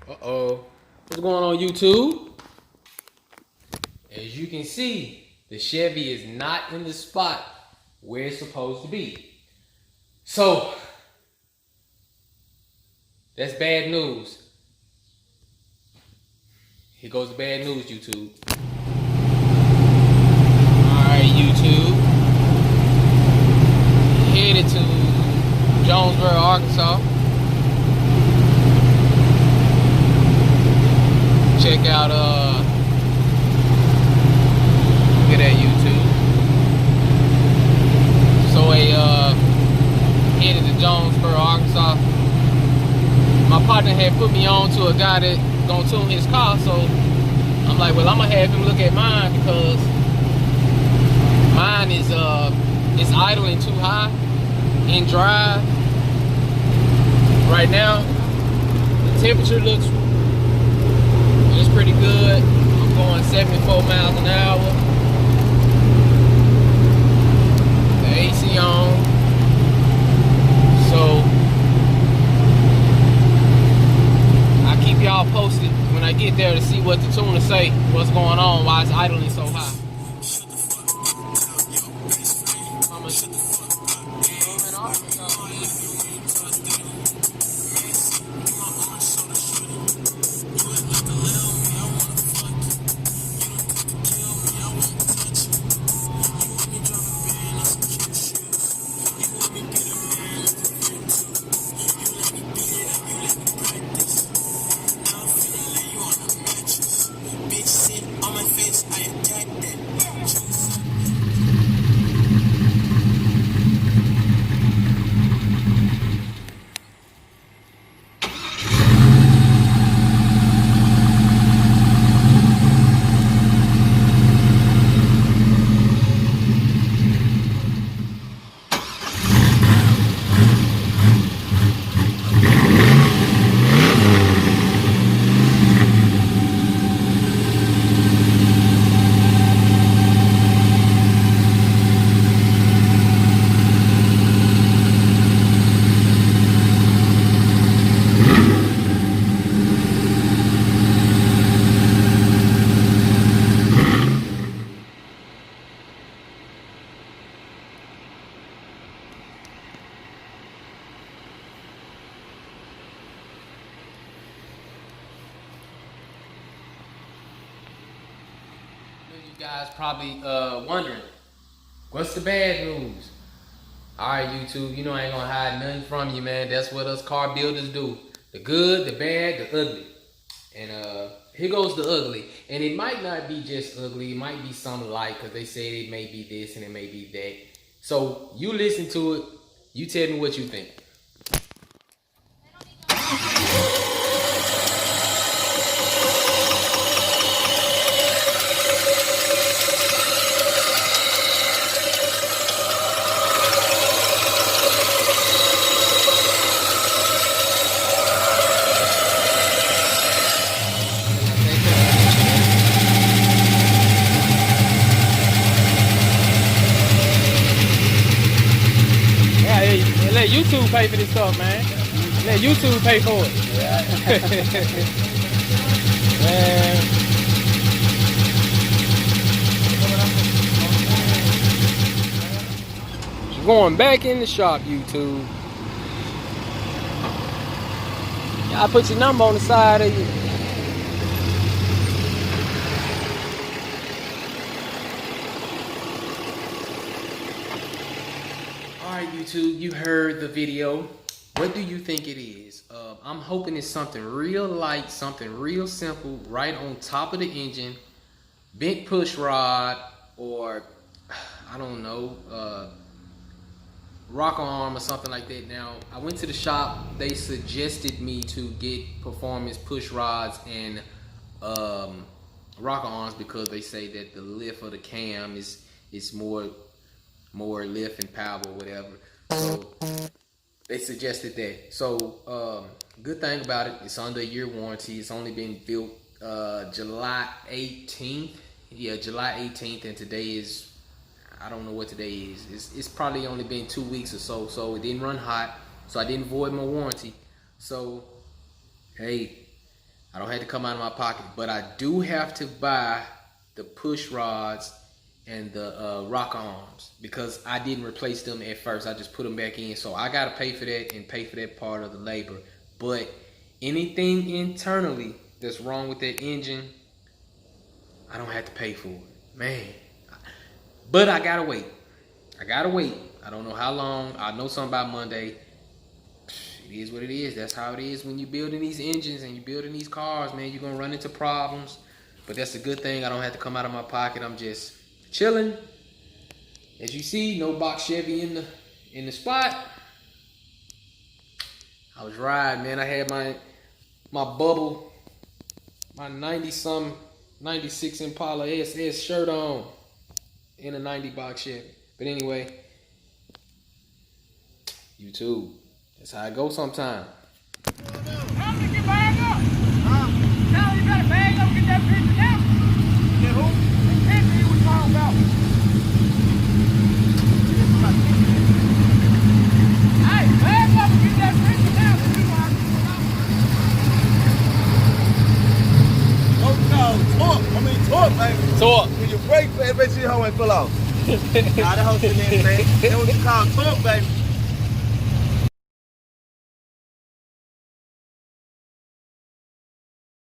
Uh-oh. What's going on, YouTube? As you can see, the Chevy is not in the spot where it's supposed to be. So, that's bad news. Here goes the bad news, YouTube. Alright, YouTube. Headed to Jonesboro, Arkansas. Check out, look at that, YouTube. So, headed to Jonesboro, Arkansas. My partner had put me on to a guy that gonna tune his car, so I'm like, well, I'm gonna have him look at mine because mine is it's idling too high in drive. Right now, the temperature looks pretty good. I'm going 74 miles an hour. The AC on. So I keep y'all posted when I get there to see what the tuner say, what's going on, why it's idling so high. You guys probably wondering, what's the bad news? Alright, YouTube, you know I ain't gonna hide nothing from you, man. That's what us car builders do. The good, the bad, the ugly. And here goes the ugly. And it might not be just ugly, it might be something light, because they say it may be this and it may be that. So you listen to it, you tell me what you think. Let YouTube pay for this stuff, man. Let YouTube pay for it. Man. Going back in the shop, YouTube. Y'all put your number on the side of you. Alright, YouTube, you heard the video. What do you think it is? I'm hoping it's something real light, something real simple, right on top of the engine. Bent push rod, or I don't know, rock arm or something like that. Now, I went to the shop. They suggested me to get performance push rods and rock arms because they say that the lift of the cam is more lift and power or whatever. So they suggested that. So good thing about it, it's under a year warranty. It's only been built July 18th. Yeah, July 18th, and today is, I don't know what today is. It's probably only been 2 weeks or so. So it didn't run hot. So I didn't void my warranty. So hey, I don't have to come out of my pocket, but I do have to buy the push rods and the rocker arms because I didn't replace them at first. I just put them back in. So I got to pay for that and pay for that part of the labor. But anything internally that's wrong with that engine, I don't have to pay for it. Man. But I got to wait. I got to wait. I don't know how long. I know something about Monday. It is what it is. That's how it is when you're building these engines and you're building these cars, man. You're going to run into problems. But that's a good thing. I don't have to come out of my pocket. I'm just chilling. As you see, no box Chevy in the spot. I was riding, man. I had my bubble, my 90-some, 96 Impala SS shirt on in a 90 box Chevy. But anyway, YouTube. That's how it goes sometimes. Tell him to get back up. Tell him you better bag up and get that picture down. Get who? That picture he was talking about. Hey, bag up and get that picture down. Torque, baby. Torque. When you brake, make sure your hoe ain't full off. Nah, that hoe sitting there, man. That's what you call torque, baby.